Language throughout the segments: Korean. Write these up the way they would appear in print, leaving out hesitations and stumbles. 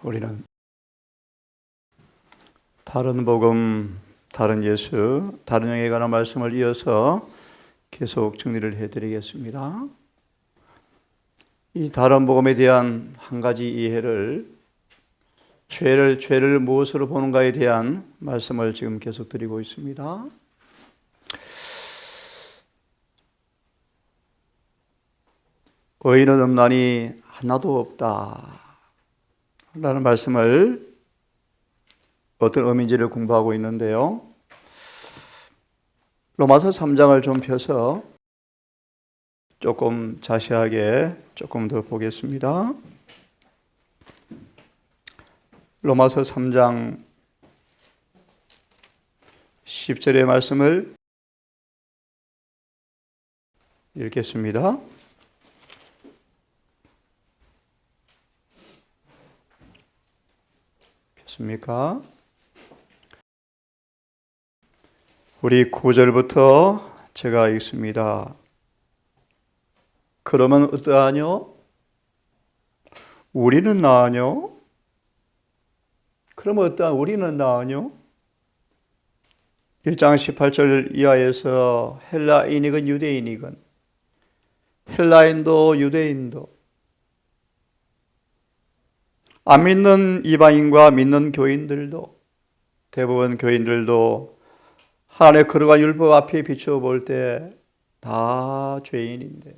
우리는 다른 복음, 다른 예수, 다른 영에 관한 말씀을 이어서 계속 정리를 해드리겠습니다. 이 다른 복음에 대한 한 가지 이해를 죄를 무엇으로 보는가에 대한 말씀을 지금 계속 드리고 있습니다. 의인은 없나니 하나도 없다 라는 말씀을 어떤 의미인지를 공부하고 있는데요. 로마서 3장을 좀 펴서 조금 자세하게 조금 더 보겠습니다. 로마서 3장 10절의 말씀을 읽겠습니다. 폈습니까? 우리 9절부터 제가 읽습니다. 그러면 어떠하뇨? 우리는 나으뇨? 그러면 어떠한 우리는 나으뇨? 1장 18절 이하에서 헬라인이건 유대인이건 헬라인도 유대인도 안 믿는 이방인과 믿는 교인들도 대부분 교인들도 하나님의 거룩한 율법 앞에 비추어 볼 때 다 죄인인데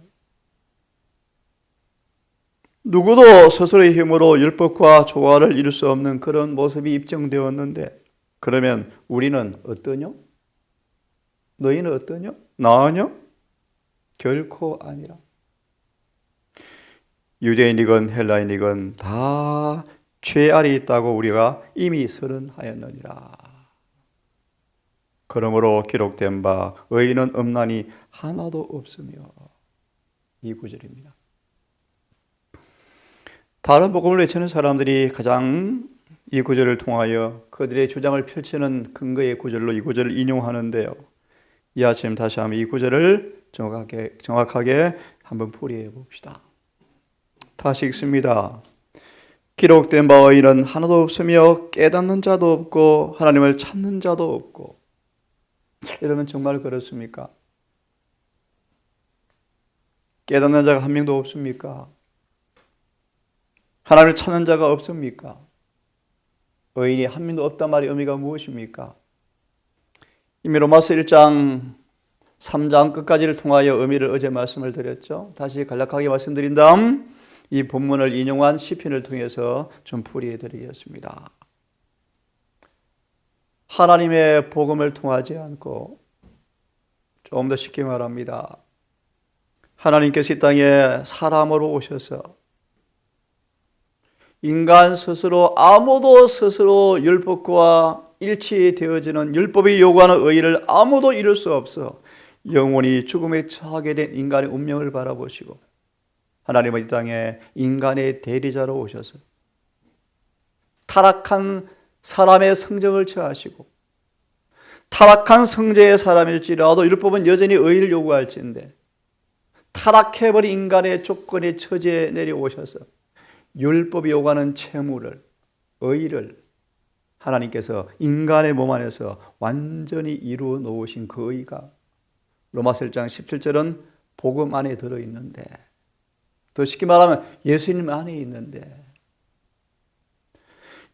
누구도 스스로의 힘으로 율법과 조화를 이룰 수 없는 그런 모습이 입증되었는데 그러면 우리는 어떠냐? 너희는 어떠냐? 나으냐? 결코 아니라. 유대인이건 헬라인이건 다 죄 아래 있다고 우리가 이미 선언하였느니라. 그러므로 기록된 바 의인은 없나니 하나도 없으며. 이 구절입니다. 다른 복음을 외치는 사람들이 가장 이 구절을 통하여 그들의 주장을 펼치는 근거의 구절로 이 구절을 인용하는데요. 이 아침 다시 한번 이 구절을 정확하게 한번 풀이해 봅시다. 다시 읽습니다. 기록된 바 의인은 하나도 없으며 깨닫는 자도 없고 하나님을 찾는 자도 없고. 여러분 정말 그렇습니까? 깨닫는 자가 한 명도 없습니까? 하나님을 찾는 자가 없습니까? 의인이 한 명도 없단 말의 의미가 무엇입니까? 이미 로마서 1장 3장 끝까지를 통하여 의미를 어제 말씀을 드렸죠. 다시 간략하게 말씀드린 다음 이 본문을 인용한 시편을 통해서 좀 풀이해 드리겠습니다. 하나님의 복음을 통하지 않고 좀 더 쉽게 말합니다. 하나님께서 이 땅에 사람으로 오셔서 인간 스스로 아무도 스스로 율법과 일치되어지는 율법이 요구하는 의의를 아무도 이룰 수 없어 영원히 죽음에 처하게 된 인간의 운명을 바라보시고 하나님은 이 땅에 인간의 대리자로 오셔서 타락한 사람의 성정을 처하시고 타락한 성제의 사람일지라도 율법은 여전히 의의를 요구할진데 타락해버린 인간의 조건에 처지에 내려오셔서 율법이 요구하는 채무를 의의를 하나님께서 인간의 몸 안에서 완전히 이루어 놓으신 그 의의가 로마서 1장 17절은 복음 안에 들어있는데 더 쉽게 말하면 예수님 안에 있는데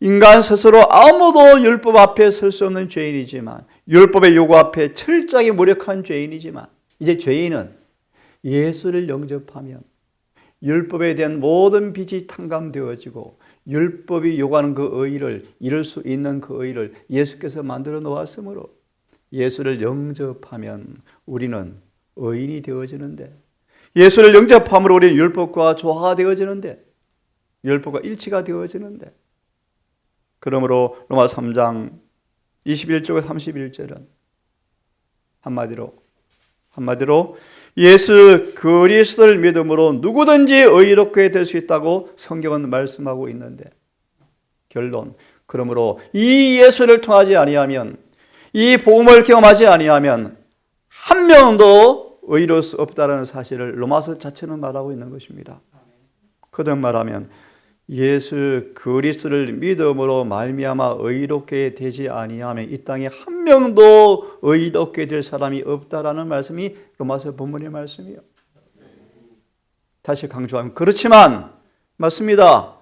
인간 스스로 아무도 율법 앞에 설 수 없는 죄인이지만 율법의 요구 앞에 철저하게 무력한 죄인이지만 이제 죄인은 예수를 영접하면 율법에 대한 모든 빚이 탕감되어지고 율법이 요구하는 그 의의를 이룰 수 있는 그 의의를 예수께서 만들어 놓았으므로 예수를 영접하면 우리는 의인이 되어지는데 예수를 영접함으로 우리는 율법과 조화가 되어지는데 율법과 일치가 되어지는데 그러므로 로마 3장 21절과 31절은 한마디로 예수 그리스도를 믿음으로 누구든지 의롭게 될 수 있다고 성경은 말씀하고 있는데 결론 그러므로 이 예수를 통하지 아니하면 이 복음을 경험하지 아니하면 한 명도 의로울 수 없다는 사실을 로마서 자체는 말하고 있는 것입니다. 거듭 말하면 예수 그리스도를 믿음으로 말미암아 의롭게 되지 아니하면 이 땅에 한 명도 의롭게 될 사람이 없다라는 말씀이 로마서 본문의 말씀이에요. 다시 강조하면 그렇지만 맞습니다.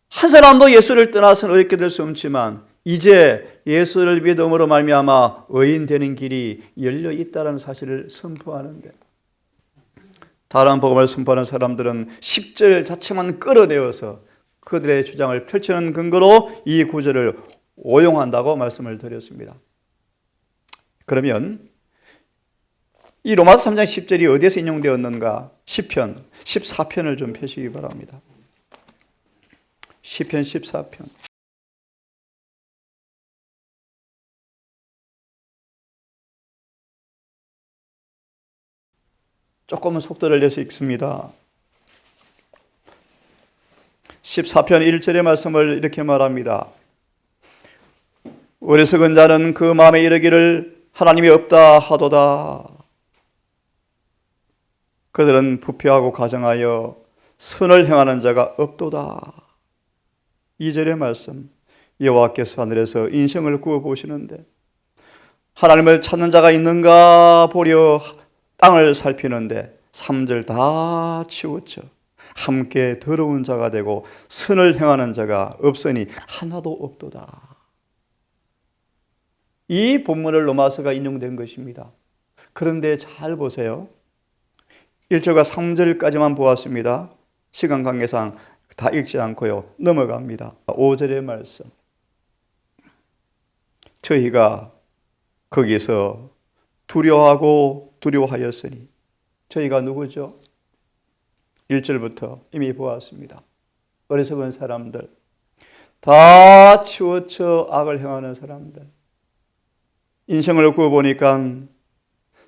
한 사람도 예수를 떠나서는 의롭게 될 수 없지만 이제 예수를 믿음으로 말미암아 의인 되는 길이 열려 있다는 사실을 선포하는데, 다른 복음을 선포하는 사람들은 10절 자체만 끌어내어서 그들의 주장을 펼치는 근거로 이 구절을 오용한다고 말씀을 드렸습니다. 그러면 이 로마서 3장 10절이 어디에서 인용되었는가? 시편 14편을 좀 펴시기 바랍니다. 시편 14편. 조금은 속도를 내서 읽습니다. 14편 1절의 말씀을 이렇게 말합니다. 어리석은 자는 그 마음에 이르기를 하나님이 없다 하도다. 그들은 부패하고 가정하여 선을 행하는 자가 없도다. 2절의 말씀, 여호와께서 하늘에서 인생을 구워보시는데 하나님을 찾는 자가 있는가 보려 땅을 살피는데 3절 다 치우쳐 함께 더러운 자가 되고 선을 행하는 자가 없으니 하나도 없도다. 이 본문을 로마서가 인용된 것입니다. 그런데 잘 보세요. 1절과 3절까지만 보았습니다. 시간 관계상 다 읽지 않고요. 넘어갑니다. 5절의 말씀. 저희가 거기서 두려워하였으니, 저희가 누구죠? 1절부터 이미 보았습니다. 어리석은 사람들, 다 치우쳐 악을 행하는 사람들, 인생을 구워보니까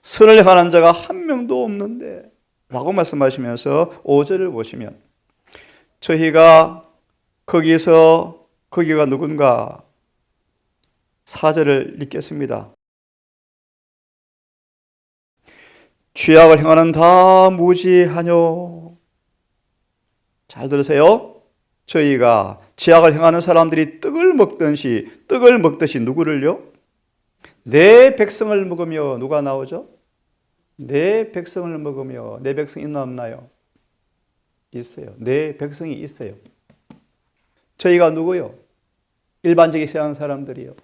선을 행하는 자가 한 명도 없는데 라고 말씀하시면서 5절을 보시면 저희가 거기가 누군가? 4절을 읽겠습니다. 죄악을 행하는 다 무지하뇨. 잘 들으세요. 저희가 죄악을 행하는 사람들이 떡을 먹듯이 누구를요? 내 백성을 먹으며, 누가 나오죠? 내 백성을 먹으며. 내 백성 있나 없나요? 있어요. 내 백성이 있어요. 저희가 누구요? 일반적인 세상 사람들이요.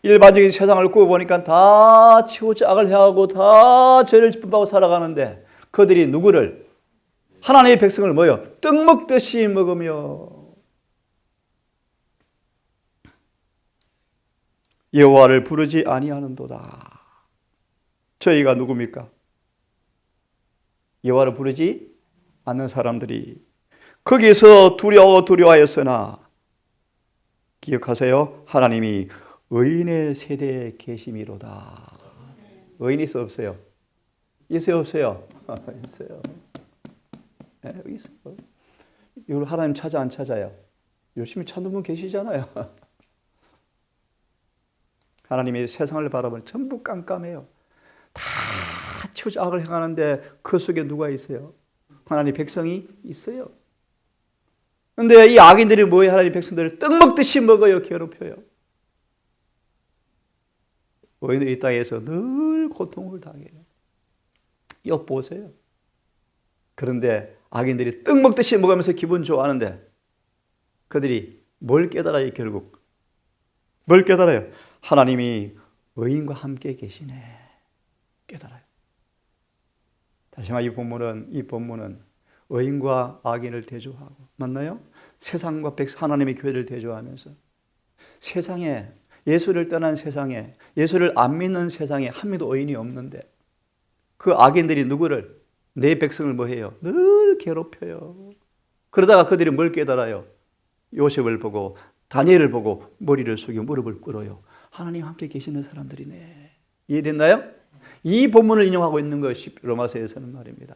일반적인 세상을 꾸어보니까 다 치우쳐 악을 행하고 다 죄를 짓밟고 살아가는데 그들이 누구를? 하나님의 백성을 뭐요? 떡 먹듯이 먹으며 여호와를 부르지 아니하는도다. 저희가 누굽니까? 여호와를 부르지 않는 사람들이 거기서 두려워하였으나 기억하세요. 하나님이 의인의 세대에 계심이로다. 의인이 있어 없어요? 있어요 없어요? 있어요. 네, 있어요. 이걸 하나님 찾아 안 찾아요? 열심히 찾는 분 계시잖아요. 하나님이 세상을 바라보면 전부 깜깜해요. 다 치우쳐 악을 행하는데 그 속에 누가 있어요? 하나님 백성이 있어요. 그런데 이 악인들이 뭐예요? 하나님 백성들을 떡 먹듯이 먹어요. 괴롭혀요. 의인들이 이 땅에서 늘 고통을 당해요. 엿 보세요. 그런데 악인들이 떡 먹듯이 먹으면서 기분 좋아하는데 그들이 뭘 깨달아요? 결국 뭘 깨달아요? 하나님이 의인과 함께 계시네. 깨달아요. 다시 말해 이 본문은 의인과 악인을 대조하고, 맞나요? 세상과 하나님의 교회를 대조하면서 세상에, 예수를 떠난 세상에, 예수를 안 믿는 세상에 한 명도 의인이 없는데 그 악인들이 누구를? 내 백성을 뭐 해요? 늘 괴롭혀요. 그러다가 그들이 뭘 깨달아요? 요셉을 보고 다니엘을 보고 머리를 숙여 무릎을 꿇어요. 하나님 함께 계시는 사람들이네. 이해됐나요? 이 본문을 인용하고 있는 것이 로마서에서는 말입니다.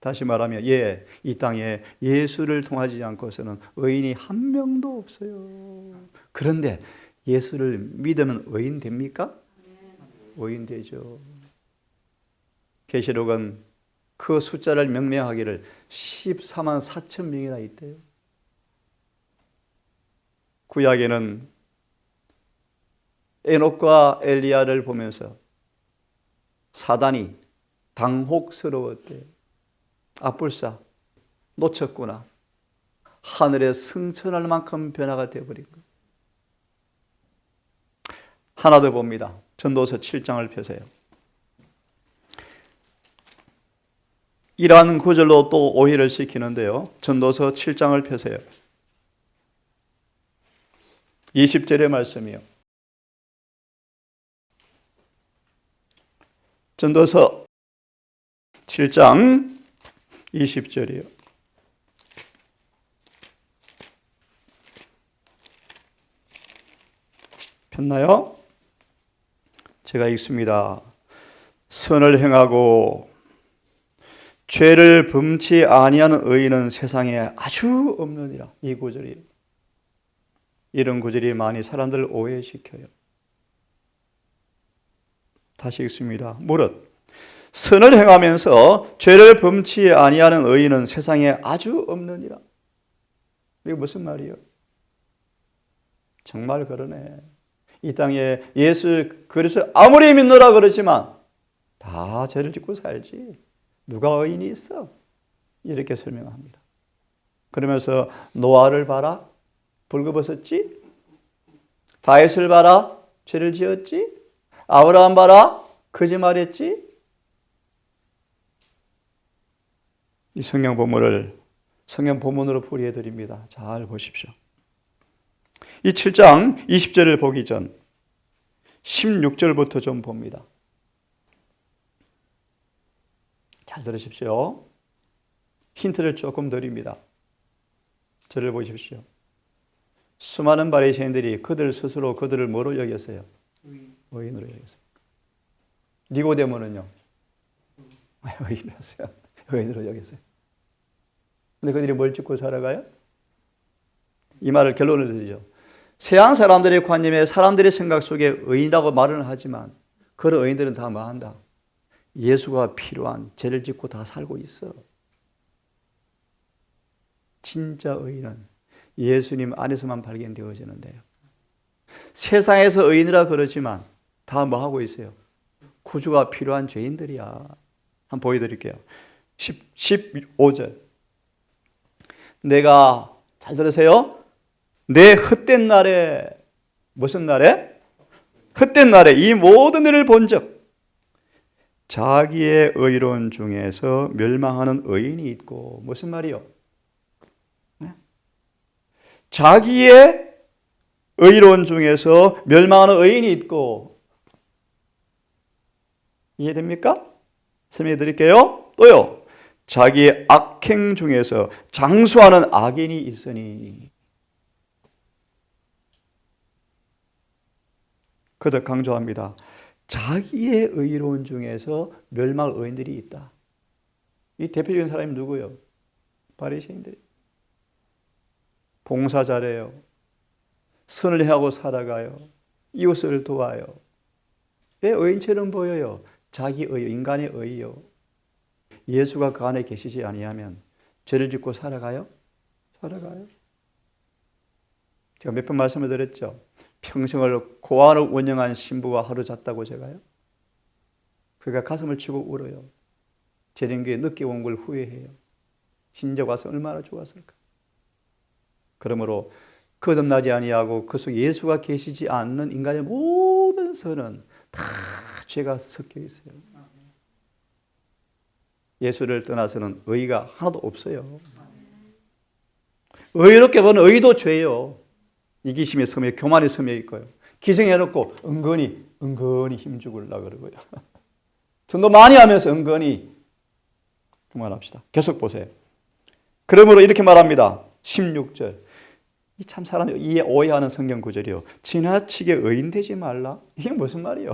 다시 말하면 이 땅에 예수를 통하지 않고서는 의인이 한 명도 없어요. 그런데 예수를 믿으면 의인 됩니까? 의인 되죠. 계시록은 그 숫자를 명명하기를 14만 4천 명이나 있대요. 구약에는 에녹과 엘리야를 보면서 사단이 당혹스러웠대요. 아뿔싸 놓쳤구나. 하늘에 승천할 만큼 변화가 되어버린 거예요. 하나 더 봅니다. 전도서 7장을 펴세요. 이러한 구절로 또 오해를 시키는데요. 전도서 7장을 펴세요. 20절의 말씀이요. 전도서 7장 20절이요. 폈나요? 제가 읽습니다. 선을 행하고 죄를 범치 아니하는 의인은 세상에 아주 없느니라. 이 구절이, 이런 구절이 많이 사람들을 오해시켜요. 다시 읽습니다. 무릇 선을 행하면서 죄를 범치 아니하는 의인은 세상에 아주 없느니라. 이게 무슨 말이에요? 정말 그러네. 이 땅에 예수 그리스도 아무리 믿노라 그러지만 다 죄를 짓고 살지. 누가 의인이 있어? 이렇게 설명합니다. 그러면서 노아를 봐라, 벌거벗었지? 다윗을 봐라, 죄를 지었지? 아브라함 봐라, 거짓말했지? 이 성경 본문을 성경 본문으로 풀이해 드립니다. 잘 보십시오. 이 7장 20절을 보기 전 16절부터 좀 봅니다. 잘 들으십시오. 힌트를 조금 드립니다. 저를 보십시오. 수많은 바리새인들이 그들 스스로 그들을 뭐로 여겼어요? 의인으로 여겼어요. 니고데모는요? 의인이었어요. 의인으로 여겼어요. 근데 그들이 뭘 짓고 살아가요? 이 말을 결론을 드리죠. 서양 사람들의 관념에 사람들의 생각 속에 의인이라고 말은 하지만 그런 의인들은 다 뭐한다? 예수가 필요한 죄를 짓고 다 살고 있어. 진짜 의인은 예수님 안에서만 발견되어지는데요. 세상에서 의인이라 그러지만 다 뭐하고 있어요? 구주가 필요한 죄인들이야. 한번 보여드릴게요. 15절. 내가, 잘 들으세요. 내 헛된 날에, 무슨 날에? 헛된 날에 이 모든 일을 본즉 자기의 의로운 중에서 멸망하는 의인이 있고, 무슨 말이요? 네? 자기의 의로운 중에서 멸망하는 의인이 있고, 이해됩니까? 설명해 드릴게요. 또요, 자기의 악행 중에서 장수하는 악인이 있으니. 그덕 강조합니다. 자기의 의로운 중에서 멸망할 의인들이 있다. 이 대표적인 사람이 누구요? 바리새인들. 봉사 잘해요. 선을 행하고 살아가요. 이웃을 도와요. 왜 의인처럼 보여요? 자기 의, 인간의 의요. 예수가 그 안에 계시지 아니하면 죄를 짓고 살아가요? 살아가요. 제가 몇 번 말씀을 드렸죠. 평생을 고아를 원영한 신부가 하루 잤다고 제가요. 그가 가슴을 치고 울어요. 재림교에 늦게 온 걸 후회해요. 진작 와서 얼마나 좋았을까. 그러므로 거듭나지 아니하고 그 속에 예수가 계시지 않는 인간의 모든 선은 다 죄가 섞여 있어요. 예수를 떠나서는 의의가 하나도 없어요. 의롭게 보는 의도 죄예요. 이기심의 섬에, 교만의 섬에 있고요. 기생해놓고 은근히 힘주으려고 그러고요. 전도 많이 하면서 은근히 그만합시다. 계속 보세요. 그러므로 이렇게 말합니다. 16절. 이 참 사람이 이해 오해하는 성경 구절이요. 지나치게 의인 되지 말라. 이게 무슨 말이에요?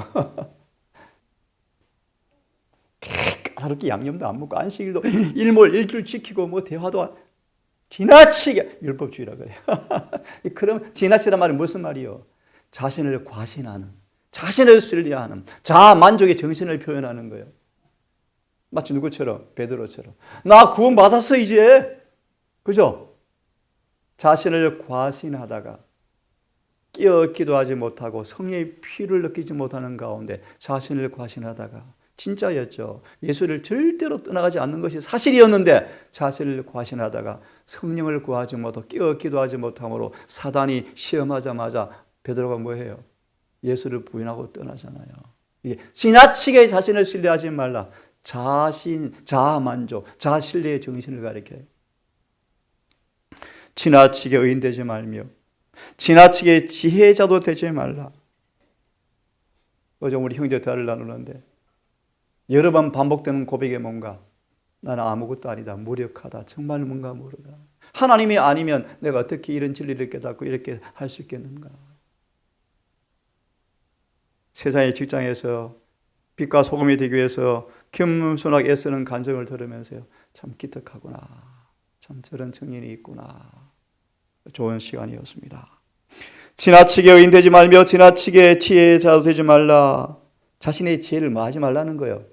까다롭게 양념도 안 먹고 안식일도 일몰일출 지키고 뭐 대화도 지나치게 율법주의라 그래요. 그럼 지나치란 말이 무슨 말이요? 자신을 과신하는, 자신을 순리하는, 자만족의 정신을 표현하는 거예요. 마치 누구처럼? 베드로처럼. 나 구원받았어 이제. 그죠? 자신을 과신하다가 깨어있기도 하지 못하고 성령의 피를 느끼지 못하는 가운데 자신을 과신하다가 진짜였죠. 예수를 절대로 떠나가지 않는 것이 사실이었는데 자신을 과신하다가 성령을 구하지 못하고 깨어있기도 하지 못함으로 사단이 시험하자마자 베드로가 뭐해요? 예수를 부인하고 떠나잖아요. 이게 지나치게 자신을 신뢰하지 말라. 자아만족, 자아신뢰의 정신을 가리켜요. 지나치게 의인되지 말며 지나치게 지혜자도 되지 말라. 어제 우리 형제 대화를 나누는데 여러 번 반복되는 고백이 뭔가? 나는 아무것도 아니다. 무력하다. 정말 뭔가 모르다. 하나님이 아니면 내가 어떻게 이런 진리를 깨닫고 이렇게 할 수 있겠는가? 세상의 직장에서 빛과 소금이 되기 위해서 겸손하게 애쓰는 간증을 들으면서요. 참 기특하구나. 참 저런 청년이 있구나. 좋은 시간이었습니다. 지나치게 의인되지 말며 지나치게 지혜자도 되지 말라. 자신의 지혜를 뭐 하지 말라는 거예요?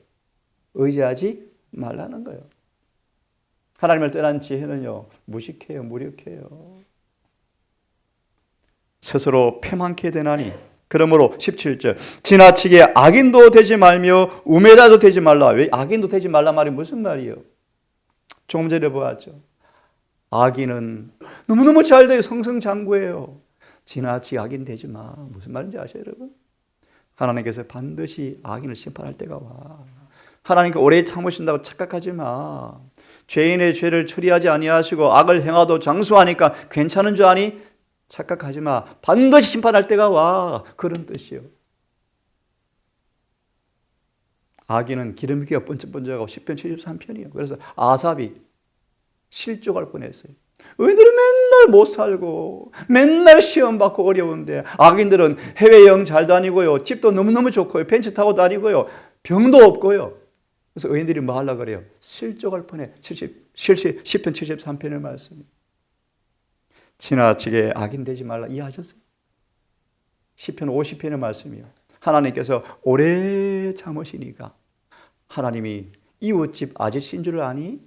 의지하지 말라는 거예요. 하나님을 떠난 지혜는요, 무식해요, 무력해요. 스스로 패망케 되나니. 그러므로 17절 지나치게 악인도 되지 말며 우매자도 되지 말라. 왜 악인도 되지 말라 말이 무슨 말이에요? 조금 전에 보았죠. 악인은 너무너무 잘 돼요. 성성장구예요. 지나치게 악인 되지 마. 무슨 말인지 아셔요, 여러분? 하나님께서 반드시 악인을 심판할 때가 와. 하나님께 오래 참으신다고 착각하지 마. 죄인의 죄를 처리하지 아니하시고 악을 행하도 장수하니까 괜찮은 줄 아니? 착각하지 마. 반드시 심판할 때가 와. 그런 뜻이요. 악인은 기름기가 번쩍번쩍하고 시편 73편이에요. 그래서 아삽이 실족할 뻔했어요. 의인들은 맨날 못 살고 맨날 시험 받고 어려운데 악인들은 해외여행 잘 다니고요. 집도 너무너무 좋고요. 벤츠 타고 다니고요. 병도 없고요. 그래서 의인들이 뭐 하려고 그래요? 실족할 뻔해. 시편 73편의 말씀이. 지나치게 악인 되지 말라. 이해하셨어요? 시편 50편의 말씀이요. 하나님께서 오래 참으시니까 하나님이 이웃집 아저씨인 줄 아니?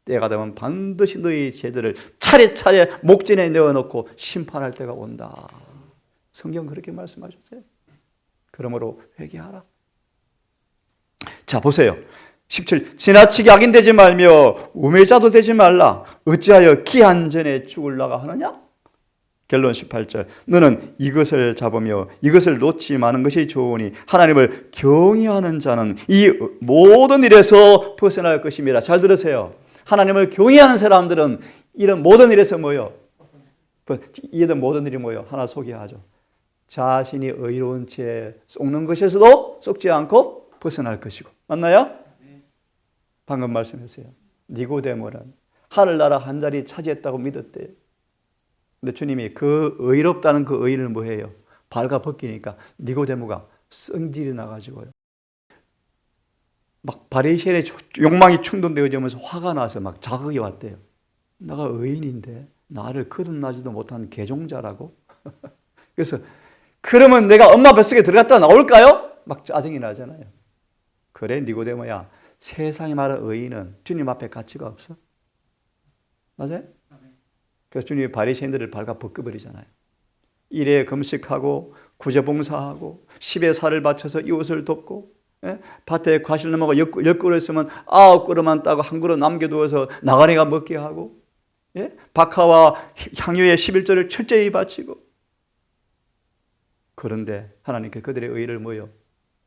때가 되면 반드시 너희 죄들을 차례차례 목전에 내어놓고 심판할 때가 온다. 성경 그렇게 말씀하셨어요. 그러므로 회개하라. 자, 보세요. 17. 지나치게 악인 되지 말며 우매자도 되지 말라. 어찌하여 기한 전에 죽으려고 하느냐? 결론 18절. 너는 이것을 잡으며 이것을 놓지 마는 것이 좋으니 하나님을 경외하는 자는 이 모든 일에서 벗어날 것입니다. 잘 들으세요. 하나님을 경외하는 사람들은 이런 모든 일에서 뭐요? 이런 모든 일이 뭐요? 하나 소개하죠. 자신이 의로운 채 속는 것에서도 속지 않고 벗어날 것이고. 맞나요? 방금 말씀했어요. 니고데모는 하늘나라 한 자리 차지했다고 믿었대요. 근데 주님이 그 의롭다는 그 의인을 뭐해요? 발가 벗기니까 니고데모가 성질이 나가지고요. 막 바리새인의 욕망이 충동되어지면서 화가 나서 막 자극이 왔대요. 내가 의인인데 나를 거듭나지도 못한 개종자라고? 그래서 그러면 내가 엄마 뱃속에 들어갔다 나올까요? 막 짜증이 나잖아요. 그래 니고데모야, 세상이 말하는 의인은 주님 앞에 가치가 없어. 맞아요? 그래서 주님이 바리새인들을 발가 벗겨버리잖아요. 일에 금식하고 구제봉사하고 10의 살을 바쳐서 이웃을 돕고, 예? 밭에 과실 넘어가 10그릇 있으면 9그릇만 따고 한 그릇 남겨두어서 나가네가 먹게 하고, 예? 박하와 향유의 11절을 철저히 바치고. 그런데 하나님께 그들의 의를 뭐요?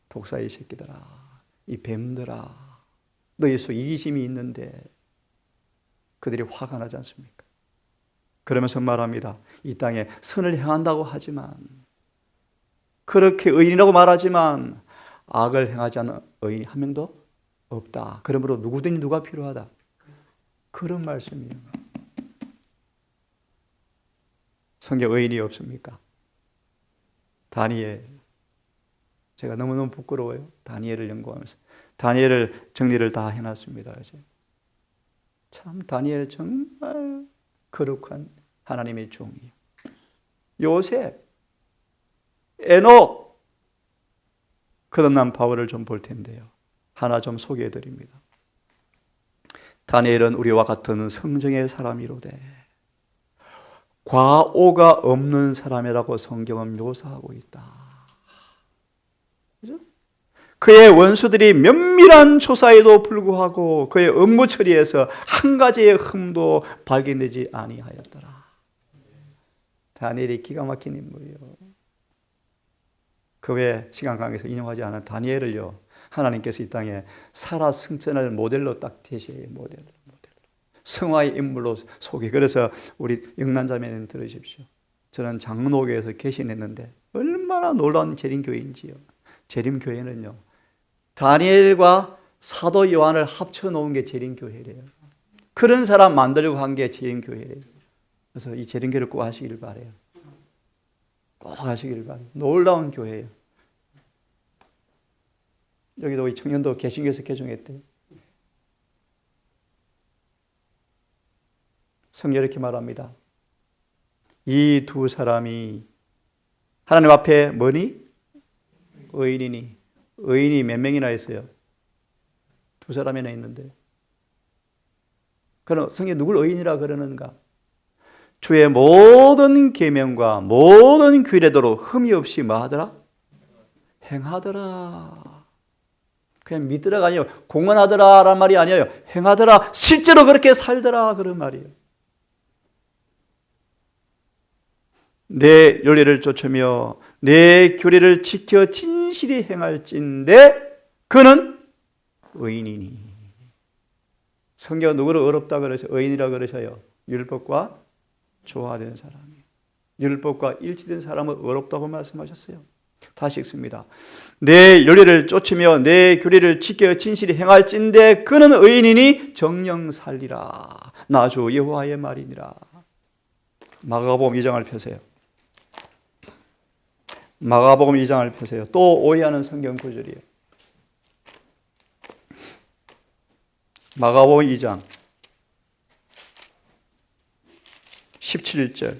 독사의 새끼들아, 이 뱀들아, 너희 속 이기심이 있는데. 그들이 화가 나지 않습니까? 그러면서 말합니다. 이 땅에 선을 행한다고 하지만, 그렇게 의인이라고 말하지만 악을 행하지 않는 의인이 한 명도 없다. 그러므로 누구든지 누가 필요하다. 그런 말씀이에요. 성경 의인이 없습니까? 다니엘. 제가 너무너무 부끄러워요. 다니엘을 연구하면서. 다니엘을 정리를 다 해놨습니다. 이제. 참 다니엘 정말 거룩한 하나님의 종이에요. 요셉, 에녹, 거듭난 바울을 좀 볼 텐데요. 하나 좀 소개해 드립니다. 다니엘은 우리와 같은 성정의 사람이로되 과오가 없는 사람이라고 성경은 묘사하고 있다. 그죠? 그의 원수들이 면밀한 조사에도 불구하고 그의 업무 처리에서 한 가지의 흠도 발견되지 아니하였더라. 다니엘이 기가 막힌 인물이요. 그 외에 시간 관계에서 인용하지 않은 다니엘을요, 하나님께서 이 땅에 살아 승천을 모델로 딱 제시해요. 모델로. 성화의 인물로 소개. 그래서 우리 영란자매님 들으십시오. 저는 장로교에서 개신했는데 얼마나 놀라운 재림교회인지요. 재림교회는요, 다니엘과 사도 요한을 합쳐놓은 게 재림교회래요. 그런 사람 만들려고 한 게 재림교회래요. 그래서 이 재림교회를 꼭 하시길 바래요. 꼭 하시길 바래요. 놀라운 교회예요. 여기도 우리 청년도 개신교에서 개종했대요. 성경 이렇게 말합니다. 이 두 사람이 하나님 앞에 뭐니? 의인이니. 의인이 몇 명이나 있어요? 두 사람이나 있는데. 그럼 성경 누굴 의인이라 그러는가? 주의 모든 계명과 모든 규례대로 흠이 없이 뭐 하더라? 행하더라. 그냥 믿더라가 아니에요. 공언하더라라는 말이 아니에요. 행하더라. 실제로 그렇게 살더라 그런 말이에요. 내 윤리를 쫓으며 내 교례를 지켜 진실히 행할진대 그는 의인이니. 성경 누구를 어렵다 그러셔? 의인이라 그러셔요. 율법과 조화된 사람이에요. 율법과 일치된 사람은 어렵다고 말씀하셨어요. 다시 읽습니다. 내 윤리를 쫓으며 내 교례를 지켜 진실히 행할진대 그는 의인이니 정령 살리라. 나 주 여호와의 말이니라. 마가복음 2장을 펴세요. 마가복음 2장을 펴세요. 또 오해하는 성경 구절이에요. 마가복음 2장 17절.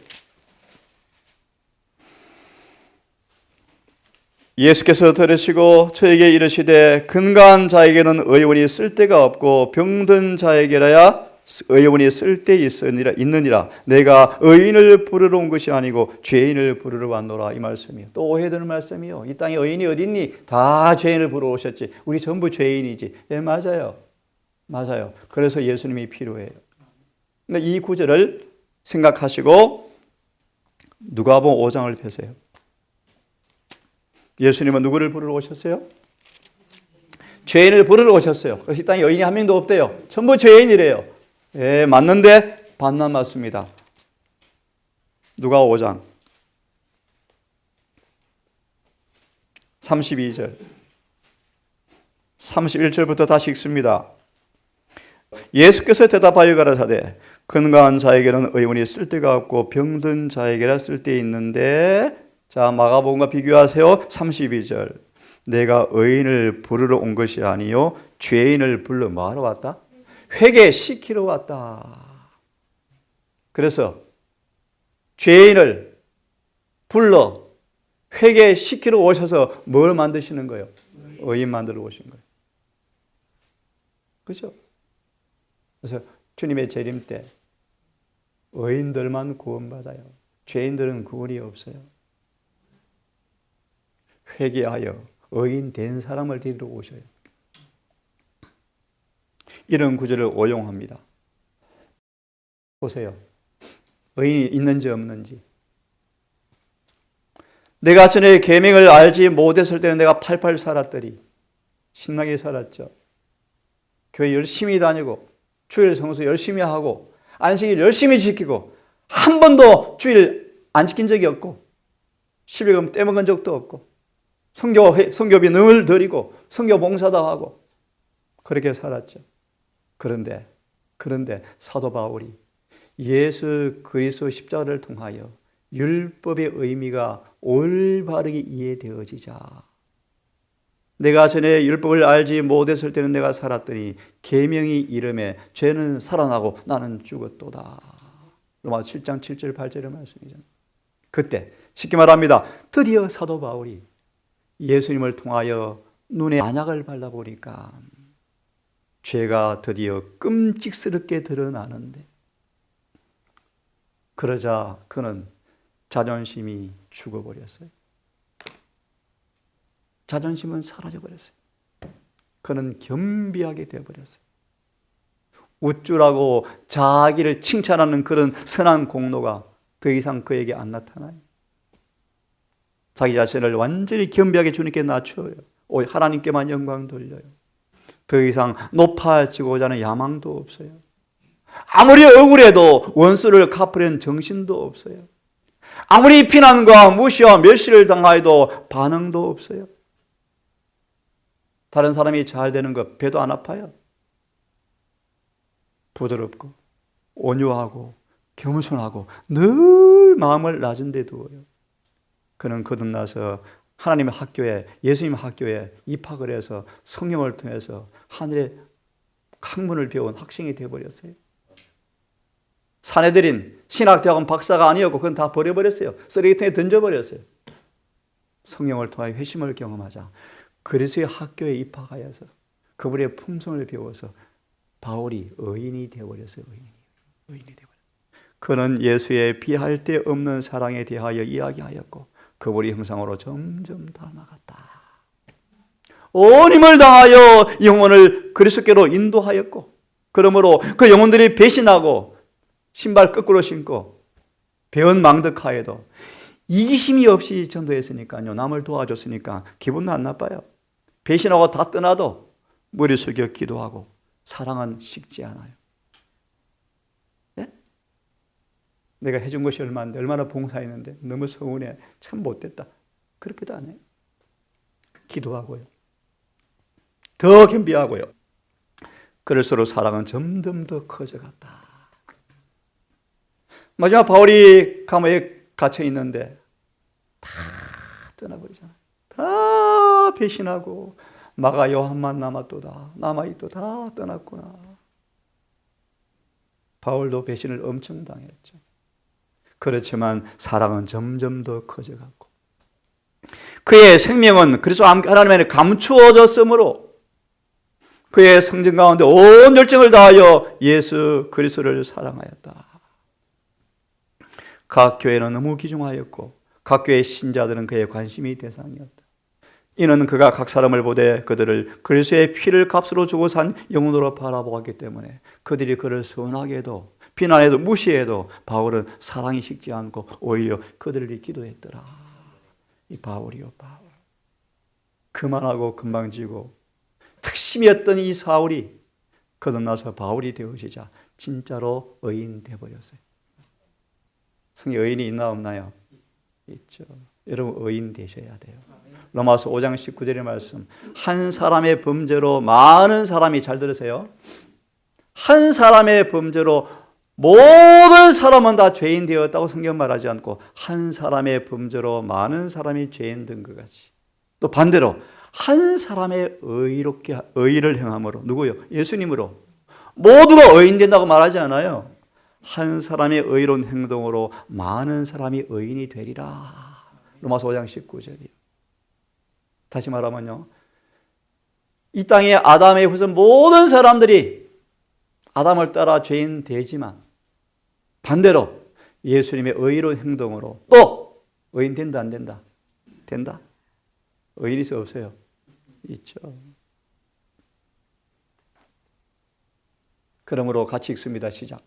예수께서 들으시고 저에게 이르시되 근가한 자에게는 의원이 쓸데가 없고 병든 자에게라야 의원이 쓸데 있느니라. 내가 의인을 부르러 온 것이 아니고 죄인을 부르러 왔노라. 이 말씀이에요. 또 오해되는 말씀이요. 이 땅에 의인이 어디 있니? 다 죄인을 부르러 오셨지. 우리 전부 죄인이지. 네, 맞아요. 맞아요. 그래서 예수님이 필요해요. 근데 이 구절을 생각하시고 누가복음 5장을 펴세요. 예수님은 누구를 부르러 오셨어요? 죄인을 부르러 오셨어요. 그래서 이 땅에 의인이 한 명도 없대요. 전부 죄인이래요. 예, 맞는데 반만 맞습니다. 누가 5장 32절 31절부터 다시 읽습니다. 예수께서 대답하여 가라사대 근가한 자에게는 의원이 쓸데가 없고 병든 자에게라 쓸데 있는데. 자, 마가복음과 비교하세요. 32절 내가 의인을 부르러 온 것이 아니요 죄인을 불러 뭐하러 왔다? 회개시키러 왔다. 그래서 죄인을 불러 회개시키러 오셔서 뭘 만드시는 거예요? 의인 만들어 오신 거예요. 그렇죠? 그래서 주님의 재림 때 의인들만 구원받아요. 죄인들은 구원이 없어요. 회개하여 의인 된 사람을 데리러 오셔요. 이런 구절을 오용합니다. 보세요. 의인이 있는지 없는지. 내가 전에 계명을 알지 못했을 때는 내가 팔팔 살았더니 신나게 살았죠. 교회 열심히 다니고 주일 성수 열심히 하고 안식일 열심히 지키고 한 번도 주일 안 지킨 적이 없고 11금 떼먹은 적도 없고 성교비 늘 드리고 성교 봉사도 하고 그렇게 살았죠. 그런데 사도 바울이 예수 그리스도 십자가를 통하여 율법의 의미가 올바르게 이해되어지자 내가 전에 율법을 알지 못했을 때는 내가 살았더니 계명이 이름에 죄는 살아나고 나는 죽었도다. 로마 7장 7절 8절의 말씀이잖아요. 그때 쉽게 말합니다. 드디어 사도 바울이 예수님을 통하여 눈에 안약을 발라보니까 죄가 드디어 끔찍스럽게 드러나는데, 그러자 그는 자존심이 죽어버렸어요. 자존심은 사라져버렸어요. 그는 겸비하게 되어버렸어요. 우쭐하고 자기를 칭찬하는 그런 선한 공로가 더 이상 그에게 안 나타나요. 자기 자신을 완전히 겸비하게 주님께 낮춰요. 오히려 하나님께만 영광 돌려요. 더 이상 높아지고자 하는 야망도 없어요. 아무리 억울해도 원수를 갚으려는 정신도 없어요. 아무리 비난과 무시와 멸시를 당하여도 반응도 없어요. 다른 사람이 잘 되는 것 배도 안 아파요. 부드럽고 온유하고 겸손하고 늘 마음을 낮은 데 두어요. 그는 거듭나서 하나님의 학교에, 예수님 학교에 입학을 해서 성령을 통해서 하늘의 학문을 배운 학생이 되어버렸어요. 사내들인 신학대학원 박사가 아니었고 그건 다 버려버렸어요. 쓰레기통에 던져버렸어요. 성령을 통하여 회심을 경험하자 그리스도의 학교에 입학하여서 그분의 품성을 배워서 바울이 의인이 되어버렸어요. 의인이 되어버렸어요. 그는 예수의 비할 데 없는 사랑에 대하여 이야기하였고 그분의 형상으로 점점 닮아갔다. 온 힘을 다하여 영혼을 그리스도께로 인도하였고, 그러므로 그 영혼들이 배신하고 신발 거꾸로 신고 배은망덕하여도 이기심이 없이 전도했으니까요. 남을 도와줬으니까 기분은 안 나빠요. 배신하고 다 떠나도 머리 숙여 기도하고 사랑은 식지 않아요. 네? 내가 해준 것이 얼마인데, 얼마나 봉사했는데 너무 서운해, 참 못됐다, 그렇게도 안 해요. 기도하고요, 더 겸비하고요. 그럴수록 사랑은 점점 더 커져갔다. 마지막 바울이 감옥에 갇혀 있는데 다 떠나버리잖아요. 다 배신하고 마가 요한만 남았도다, 남아있도 다 떠났구나. 바울도 배신을 엄청 당했죠. 그렇지만 사랑은 점점 더 커져갔고 그의 생명은 그리스도 하나님 안에 감추어졌으므로 그의 성전 가운데 온 열정을 다하여 예수 그리스도를 사랑하였다. 각 교회는 너무 귀중하였고 각 교회의 신자들은 그의 관심의 대상이었다. 이는 그가 각 사람을 보되 그들을 그리스도의 피를 값으로 주고 산 영혼으로 바라보았기 때문에 그들이 그를 선하게도 비난해도 무시해도 바울은 사랑이 식지 않고 오히려 그들을 기도했더라. 이 바울이요, 바울. 그만하고 금방 지고 특심이었던 이 사울이 거듭나서 바울이 되어지자 진짜로 의인 되어버렸어요. 성경 의인이 있나 없나요? 있죠. 여러분 의인 되셔야 돼요. 로마서 5장 19절의 말씀, 한 사람의 범죄로 많은 사람이, 잘 들으세요, 한 사람의 범죄로 모든 사람은 다 죄인 되었다고 성경 말하지 않고 한 사람의 범죄로 많은 사람이 죄인 된 것 같이, 또 반대로 한 사람의 의를 행함으로, 누구요? 예수님으로 모두가 의인 된다고 말하지 않아요. 한 사람의 의로운 행동으로 많은 사람이 의인이 되리라. 로마서 5장 19절이요. 다시 말하면요, 이 땅에 아담의 후손 모든 사람들이 아담을 따라 죄인 되지만 반대로 예수님의 의로운 행동으로 또 의인 된다, 안 된다? 된다. 의인이 있어 없어요? 있죠. 그러므로 같이 읽습니다. 시작.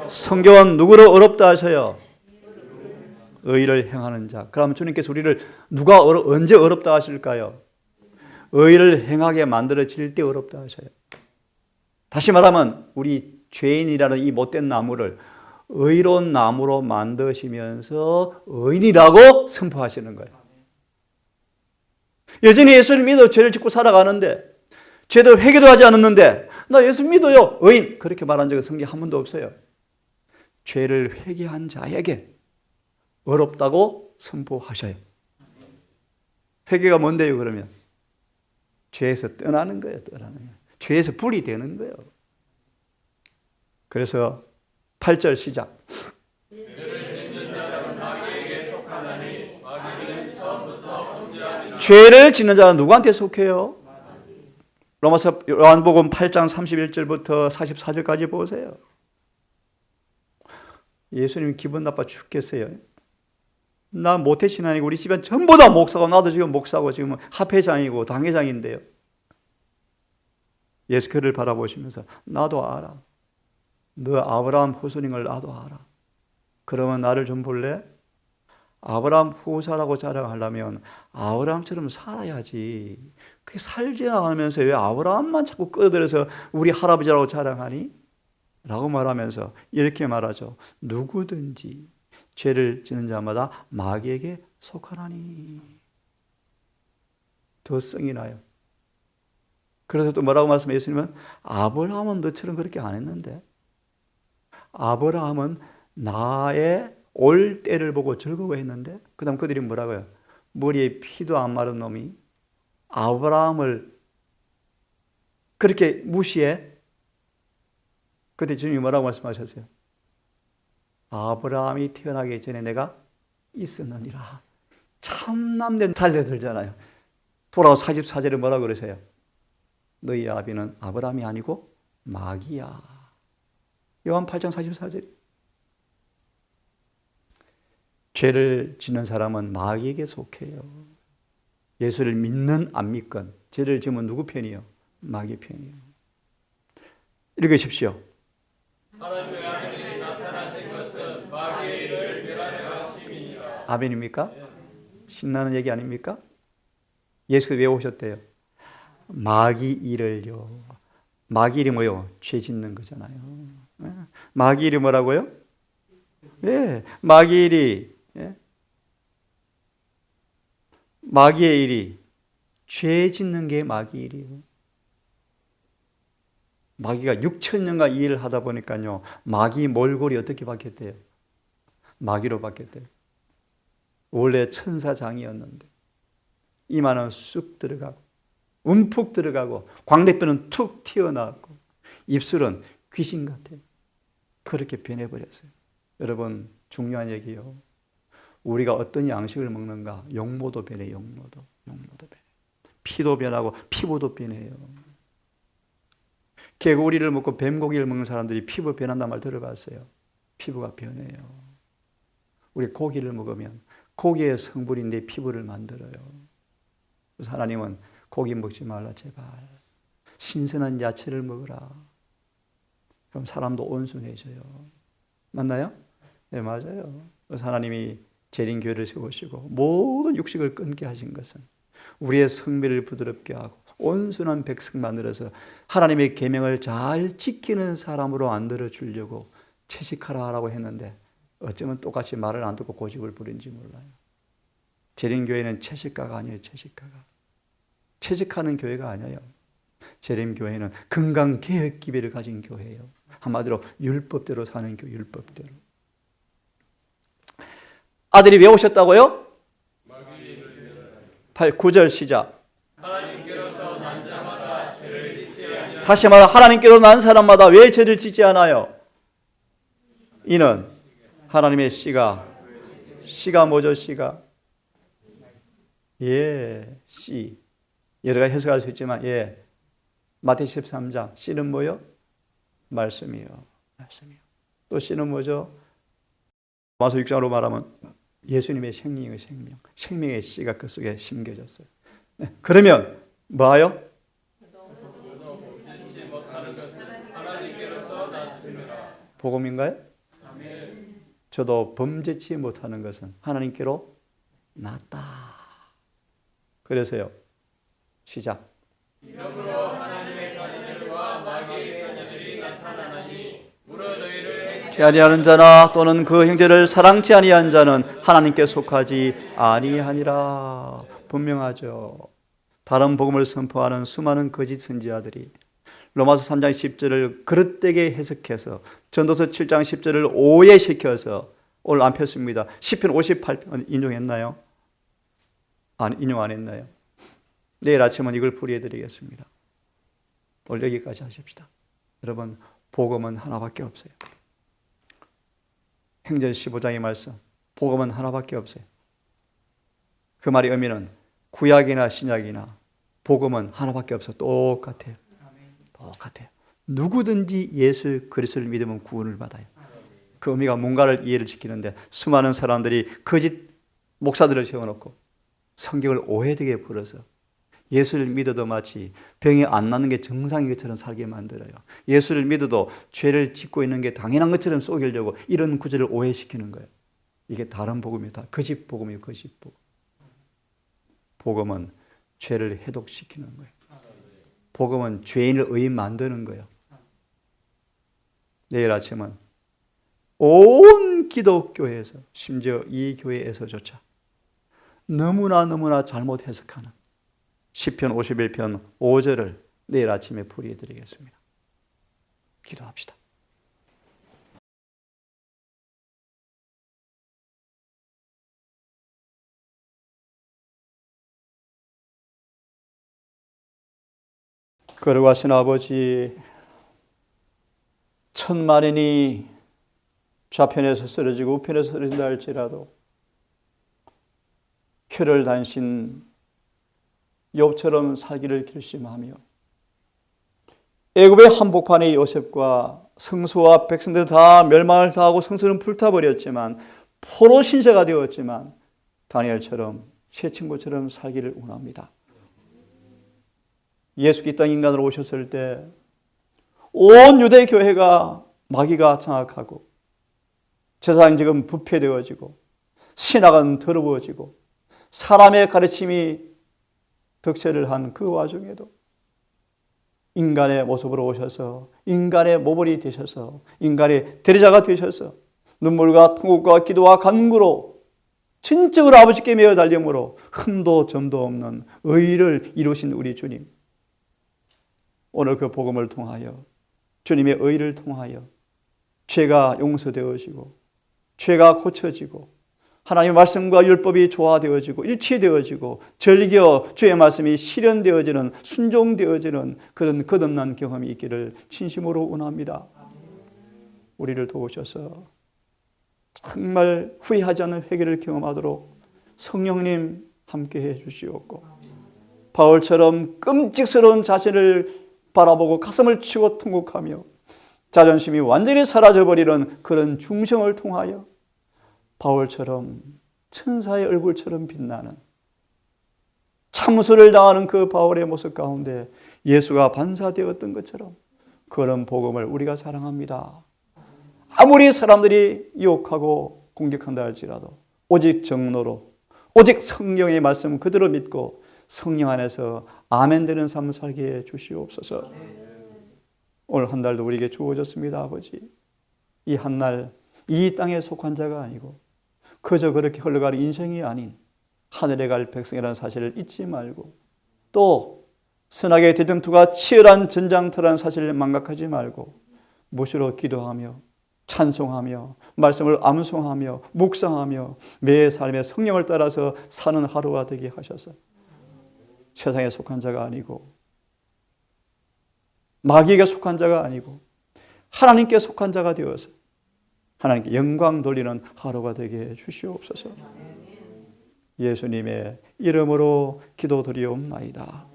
성경은 누구를 어렵다 하셔요? 의를 행하는 자. 그러면 주님께서 우리를 누가 언제 어렵다 하실까요? 의를 행하게 만들어질 때 어렵다 하셔요. 다시 말하면 우리 죄인이라는 이 못된 나무를 의로운 나무로 만드시면서 의인이라고 선포하시는 거예요. 여전히 예수를 믿어 죄를 짓고 살아가는데, 죄도 회개도 하지 않았는데 나 예수 믿어요, 의인, 그렇게 말한 적은 성경에 한 번도 없어요. 죄를 회개한 자에게 어렵다고 선포하셔요. 회개가 뭔데요? 그러면 죄에서 떠나는 거예요. 떠나는 거예요. 죄에서 분리되는 거예요. 그래서 8절 시작. 죄를 짓는 자는 누구한테 속해요? 로마서 요한복음 8장 31절부터 44절까지 보세요. 예수님 기분 나빠 죽겠어요. 나 모태신앙이고 우리 집안 전부 다 목사고 나도 지금 목사고 지금 합회장이고 당회장인데요. 예수 그를 바라보시면서 나도 알아. 너 아브라함 후손인 걸 나도 알아. 그러면 나를 좀 볼래? 아브라함 후사라고 자랑하려면 아브라함처럼 살아야지. 그게 살지 않으면서 왜 아브라함만 자꾸 끌어들여서 우리 할아버지라고 자랑하니? 라고 말하면서 이렇게 말하죠. 누구든지 죄를 지는 자마다 마귀에게 속하나니. 더 성이 나요. 그래서 또 뭐라고 말씀해 예수님은 아브라함은 너처럼 그렇게 안 했는데 아브라함은 나의 올 때를 보고 즐거워했는데 그 다음 그들이 뭐라고요? 머리에 피도 안 마른 놈이 아브라함을 그렇게 무시해? 그때 주님이 뭐라고 말씀하셨어요? 아브라함이 태어나기 전에 내가 있었느니라. 참남된 달려들잖아요. 돌아와서 44절에 뭐라고 그러세요? 너희 아비는 아브라함이 아니고 마귀야. 요한 8장 44절. 죄를 짓는 사람은 마귀에게 속해요. 예수를 믿는 안 믿건 죄를 지으면 누구 편이요? 마귀 편이요. 읽으십시오. 하나님의 아들이 나타나신 것은 마귀의 일을 멸하려 하심이니라. 아멘입니까? 신나는 얘기 아닙니까? 예수가 왜 오셨대요? 마귀 일을요. 마귀 일이 뭐요? 죄 짓는 거잖아요. 마귀 일이 뭐라고요? 예, 마귀 일이 마귀의 일이 죄 짓는 게 마귀 일이에요. 마귀가 6,000년간 이 일을 하다 보니까요. 마귀 몰골이 어떻게 바뀌었대요? 마귀로 바뀌었대요. 원래 천사장이었는데 이마는 쑥 들어가고 움푹 들어가고 광대뼈는 툭 튀어나왔고 입술은 귀신 같아요. 그렇게 변해버렸어요. 여러분 중요한 얘기요. 우리가 어떤 양식을 먹는가? 용모도 변해. 용모도 변해. 피도 변하고 피부도 변해요. 개구리를 먹고 뱀고기를 먹는 사람들이 피부 변한다는 말 들어봤어요. 피부가 변해요. 우리 고기를 먹으면 고기의 성분이 내 피부를 만들어요. 그래서 하나님은 고기 먹지 말라 제발. 신선한 야채를 먹으라. 그럼 사람도 온순해져요. 맞나요? 네, 맞아요. 그래서 하나님이 재림교회를 세우시고 모든 육식을 끊게 하신 것은 우리의 성미를 부드럽게 하고 온순한 백성 만들어서 하나님의 계명을 잘 지키는 사람으로 만들어 주려고 채식하라고 했는데 어쩌면 똑같이 말을 안 듣고 고집을 부린지 몰라요. 재림교회는 채식가가 아니에요. 채식하는 교회가 아니에요. 재림교회는 건강개혁 기별을 가진 교회예요. 한마디로 율법대로 사는 교회, 율법대로. 아들이 왜 오셨다고요? 9절 시작. 하나님께로서 난 자마다 죄를 짓지 아니하나요? 다시 말해 하나님께로 난 사람마다 왜 죄를 짓지 않아요? 이는 하나님의 씨가 뭐죠? 씨가 씨. 여러 가지 해석할 수 있지만 마태복음 13장 씨는 뭐요? 말씀이요. 또 씨는 뭐죠? 마서 6장으로 말하면 예수님의 생명의 생명. 생명의 씨가 그 속에 심겨졌어요. 그러면 뭐예요? 복음인가요? 저도 범죄치 못하는 것은 하나님께로 났다. 그래서요. 시작. 이러므로 하나님의 자녀들과 마귀의 자녀들이 나타나나니 물어 너희를 행치 아니하는 자나 또는 그 형제를 사랑치 아니한 자는 하나님께 속하지 아니하니라. 분명하죠. 다른 복음을 선포하는 수많은 거짓 선지자들이 로마서 3장 10절을 그릇되게 해석해서 전도서 7장 10절을 오해시켜서 오늘 안 폈습니다. 시편 58편 인용했나요? 인용 안 했나요? 내일 아침은 이걸 풀이해드리겠습니다. 오늘 여기까지 하십시다. 여러분 복음은 하나밖에 없어요. 행전 15장의 말씀, 복음은 하나밖에 없어요. 그 말의 의미는 구약이나 신약이나 복음은 하나밖에 없어. 똑같아요. 똑같아요. 누구든지 예수 그리스도를 믿으면 구원을 받아요. 그 의미가 뭔가를 이해를 시키는데 수많은 사람들이 거짓 목사들을 세워놓고 성경을 오해되게 풀어서 예수를 믿어도 마치 병이 안 낫는 게 정상인 것처럼 살게 만들어요. 예수를 믿어도 죄를 짓고 있는 게 당연한 것처럼 속이려고 이런 구절을 오해시키는 거예요. 이게 다른 복음이다. 거짓 복음이에요. 거짓 복음. 복음은 죄를 해독시키는 거예요. 복음은 죄인을 의인 만드는 거예요. 내일 아침은 온 기독교에서, 심지어 이 교회에서조차 너무나 잘못 해석하는 시편 51편 5절을 내일 아침에 풀이해 드리겠습니다. 기도합시다. 거룩하신 아버지, 천만인이 좌편에서 쓰러지고 우편에서 쓰러진다 할지라도 혀를 단신 욥처럼 살기를 결심하며 애굽의 한복판의 요셉과 성소와 백성들 다 멸망을 당하고 성소는 불타버렸지만 포로 신세가 되었지만 다니엘처럼 새 친구처럼 살기를 원합니다. 예수께서 이 땅 인간으로 오셨을 때 온 유대 교회가 마귀가 장악하고 세상 지금 부패되어지고 신학은 더러워지고 사람의 가르침이 득세를 한 그 와중에도 인간의 모습으로 오셔서 인간의 모범이 되셔서 인간의 대리자가 되셔서 눈물과 통곡과 기도와 간구로 진정으로 아버지께 매어 달림으로 흠도 점도 없는 의를 이루신 우리 주님, 오늘 그 복음을 통하여 주님의 의를 통하여 죄가 용서되어지고 죄가 고쳐지고 하나님의 말씀과 율법이 조화되어지고 일치되어지고 절겨 주의 말씀이 실현되어지는 순종되어지는 그런 거듭난 경험이 있기를 진심으로 원합니다. 우리를 도우셔서 정말 후회하지 않는 회개를 경험하도록 성령님 함께해 주시옵고 바울처럼 끔찍스러운 자신을 바라보고 가슴을 치고 통곡하며 자존심이 완전히 사라져버리는 그런 중생을 통하여 바울처럼 천사의 얼굴처럼 빛나는 참수를 당하는 그 바울의 모습 가운데 예수가 반사되었던 것처럼 그런 복음을 우리가 사랑합니다. 아무리 사람들이 유혹하고 공격한다 할지라도 오직 정로로 오직 성경의 말씀 그대로 믿고 성령 안에서 아멘 되는 삶을 살게 해 주시옵소서. 오늘 한 달도 우리에게 주어졌습니다. 아버지, 이 한 날 이 땅에 속한 자가 아니고 그저 그렇게 흘러가는 인생이 아닌 하늘에 갈 백성이라는 사실을 잊지 말고 또 선악의 대전투가 치열한 전장터라는 사실을 망각하지 말고 무시로 기도하며 찬송하며 말씀을 암송하며 묵상하며 매 삶의 성령을 따라서 사는 하루가 되게 하셔서 세상에 속한 자가 아니고 마귀에게 속한 자가 아니고 하나님께 속한 자가 되어서 하나님께 영광 돌리는 하루가 되게 해 주시옵소서. 예수님의 이름으로 기도드리옵나이다.